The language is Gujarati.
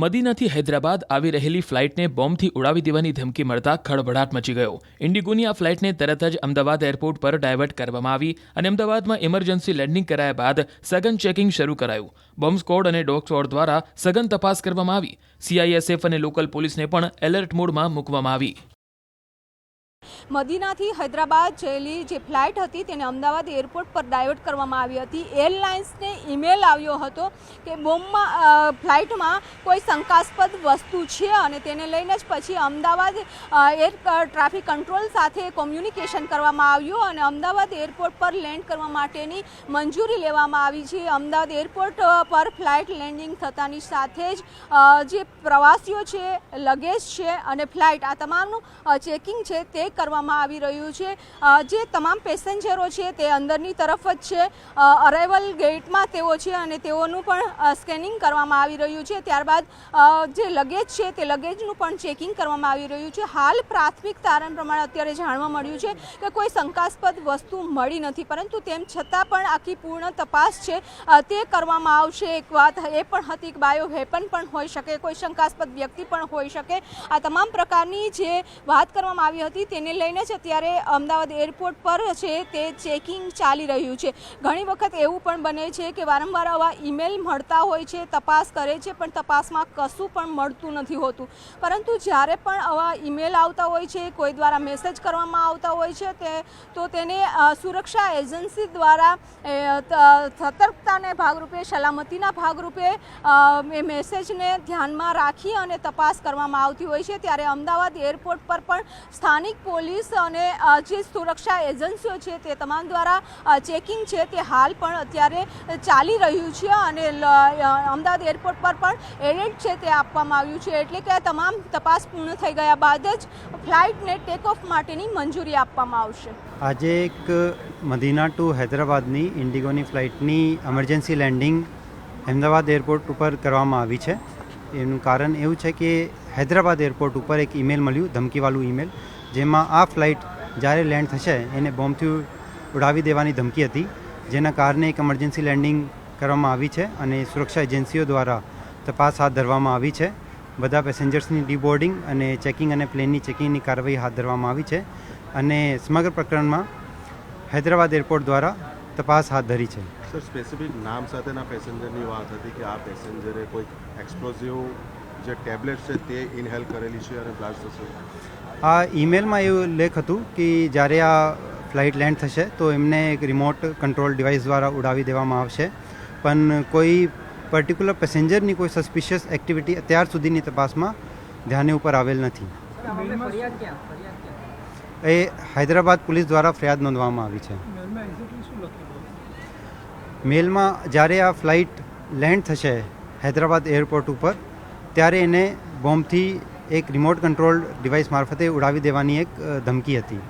મદીનાથી હૈદરાબાદ આવી રહેલી ફ્લાઇટને બોમ્બથી ઉડાવી દેવાની ધમકી મળતા ખળભળાટ મચી ગયો. ઇન્ડિગોની આ ફ્લાઇટને તરત જ અમદાવાદ એરપોર્ટ પર ડાયવર્ટ કરવામાં આવી અને અમદાવાદમાં ઇમરજન્સી લેન્ડિંગ કરાયા બાદ સઘન ચેકિંગ શરૂ કરાયું. બોમ્બ સ્ક્વોડ અને ડોગ સ્ક્વોડ દ્વારા સઘન તપાસ કરવામાં આવી. CISF અને લોકલ પોલીસને પણ એલર્ટ મોડમાં મૂકવામાં આવી. મદીનાથી હૈદરાબાદ જયેલી જે ફ્લાઇટ હતી તેને અમદાવાદ એરપોર્ટ પર ડાયવર્ટ કરવામાં આવી હતી. એરલાઇન્સને ઈમેલ આવ્યો હતો કે બોમ્બમાં ફ્લાઇટમાં કોઈ શંકાસ્પદ વસ્તુ છે અને તેને લઈને જ પછી અમદાવાદ એર ટ્રાફિક કંટ્રોલ સાથે કોમ્યુનિકેશન કરવામાં આવ્યું અને અમદાવાદ એરપોર્ટ પર લેન્ડ કરવા માટેની મંજૂરી લેવામાં આવી છે. અમદાવાદ એરપોર્ટ પર ફ્લાઇટ લેન્ડિંગ થતાની સાથે જ જે પ્રવાસીઓ છે, લગેજ છે અને ફ્લાઇટ આ તમામનું ચેકિંગ છે તે કરવામાં આવી રહ્યું છે. જે તમામ પેસેન્જરો છે તે અંદરની તરફ જ છે. અરાઇવલ ગેટમાં તેઓ છે અને તેઓનું પણ સ્કેનિંગ કરવામાં આવી રહ્યું છે. ત્યારબાદ જે લગેજ છે તે લગેજનું પણ ચેકિંગ કરવામાં આવી રહ્યું છે. હાલ પ્રાથમિક તારણ પ્રમાણે અત્યારે જાણવા મળ્યું છે કે કોઈ શંકાસ્પદ વસ્તુ મળી નથી, પરંતુ તેમ છતાં પણ આખી પૂર્ણ તપાસ છે તે કરવામાં આવશે. એક વાત એ પણ હતી કે બાયો વેપન પણ હોઈ શકે, કોઈ શંકાસ્પદ વ્યક્તિ પણ હોઈ શકે. આ તમામ પ્રકારની જે વાત કરવામાં આવી હતી તેને લઈને જ અત્યારે અમદાવાદ એરપોર્ટ પર છે તે ચેકિંગ ચાલી રહ્યું છે. ઘણી વખત એવું પણ બને છે કે વારંવાર આવા ઈમેલ મળતા હોય છે, તપાસ કરે છે પણ તપાસમાં કશું પણ મળતું નથી હોતું. પરંતુ જ્યારે પણ આવા ઈમેલ આવતા હોય છે, કોઈ દ્વારા મેસેજ કરવામાં આવતા હોય છે તો તેને સુરક્ષા એજન્સી દ્વારા સતર્કતાને ભાગરૂપે, સલામતીના ભાગરૂપે એ મેસેજને ધ્યાનમાં રાખી અને તપાસ કરવામાં આવતી હોય છે. ત્યારે અમદાવાદ એરપોર્ટ પર પણ સ્થાનિક પોલીસ અને જે સુરક્ષા એજન્સીઓ છે તે તમામ દ્વારા ચેકિંગ છે તે હાલ પણ અત્યારે ચાલી રહ્યું છે અને અમદાવાદ એરપોર્ટ પર પણ એલર્ટ છે તે આપવામાં આવ્યું છે. એટલે કે તમામ તપાસ પૂર્ણ થઈ ગયા બાદ જ ફ્લાઇટને ટેક ઓફ માટેની મંજૂરી આપવામાં આવશે. આજે એક મદીના ટુ હૈદરાબાદની ઇન્ડિગોની ફ્લાઇટની એમરજન્સી લેન્ડિંગ અમદાવાદ એરપોર્ટ ઉપર કરવામાં આવી છે. એનું કારણ એવું છે કે હૈદરાબાદ એરપોર્ટ ઉપર એક ઈમેલ મળ્યું, ધમકીવાળું ઈમેલ, જેમાં આ ફ્લાઇટ જ્યારે લેન્ડ થશે એને બોમ્બથી ઉડાવી દેવાની ધમકી હતી. જેના કારણે એક એમરજન્સી લેન્ડિંગ કરવામાં આવી છે અને સુરક્ષા એજન્સીઓ દ્વારા તપાસ હાથ ધરવામાં આવી છે. બધા પેસેન્જર્સની ડીબોર્ડિંગ અને ચેકિંગ અને પ્લેનની ચેકિંગની કાર્યવાહી હાથ ધરવામાં આવી છે અને સમગ્ર પ્રકરણમાં હૈદરાબાદ એરપોર્ટ દ્વારા તપાસ હાથ ધરી છે. સર, સ્પેસિફિક નામ સાથેના પેસેન્જરની વાત હતી કે આ પેસેન્જરે કોઈ એક્સપ્લોઝિવ જે ટેબ્લેટ છે તે ઇનહેલ કરેલી છે અને બ્લાસ્ટ થશે. આ ઈમેલમાં એવું લેખ હતું કે જ્યારે આ ફ્લાઇટ લેન્ડ થશે તો એમને એક રિમોટ કંટ્રોલ ડિવાઇસ દ્વારા ઉડાવી દેવામાં આવશે, પણ કોઈ પર્ટિક્યુલર પેસેન્જરની કોઈ સસ્પિશિયસ એક્ટિવિટી અત્યાર સુધીની તપાસમાં ધ્યાને ઉપર આવેલ નથી. એ હૈદરાબાદ પોલીસ દ્વારા ફરિયાદ નોંધવામાં આવી છે. મેલમાં જ્યારે આ ફ્લાઇટ લેન્ડ થશે હૈદરાબાદ એરપોર્ટ ઉપર ત્યારે એને બોમ્બથી એક રિમોટ કંટ્રોલ ડિવાઇસ મારફતે ઉડાવી દેવાની એક ધમકી હતી.